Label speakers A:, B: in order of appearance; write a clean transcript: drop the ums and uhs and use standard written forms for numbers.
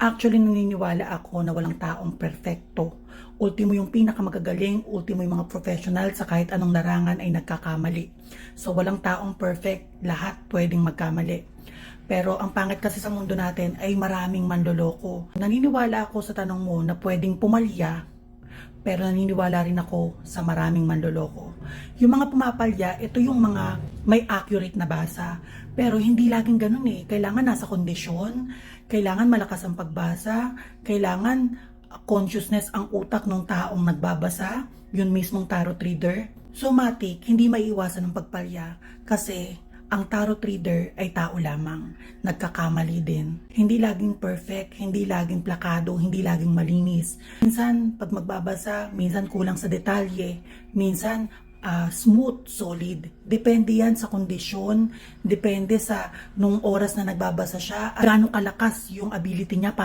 A: Actually, naniniwala ako na walang taong perfecto. Ultimo yung pinakamagagaling, ultimo yung mga professional sa kahit anong larangan ay nagkakamali. So walang taong perfect, lahat pwedeng magkamali. Pero ang pangit kasi sa mundo natin ay maraming manloloko. Naniniwala ako sa tanong mo na pwedeng pumalya, pero naniniwala rin ako sa maraming manloloko. Yung mga pumapalya, ito yung mga may accurate na basa. Pero hindi laging ganun eh. Kailangan nasa kondisyon, kailangan malakas ang pagbasa, kailangan consciousness ang utak ng taong nagbabasa, yun mismong tarot reader. So matik, hindi maiiwasan ng pagpalya kasi ang tarot reader ay tao lamang, nagkakamali din. Hindi laging perfect, hindi laging plakado, hindi laging malinis. Minsan, pag magbabasa, minsan kulang sa detalye, minsan smooth, solid. Depende yan sa kondisyon, depende sa nung oras na nagbabasa siya, gaano kalakas yung ability niya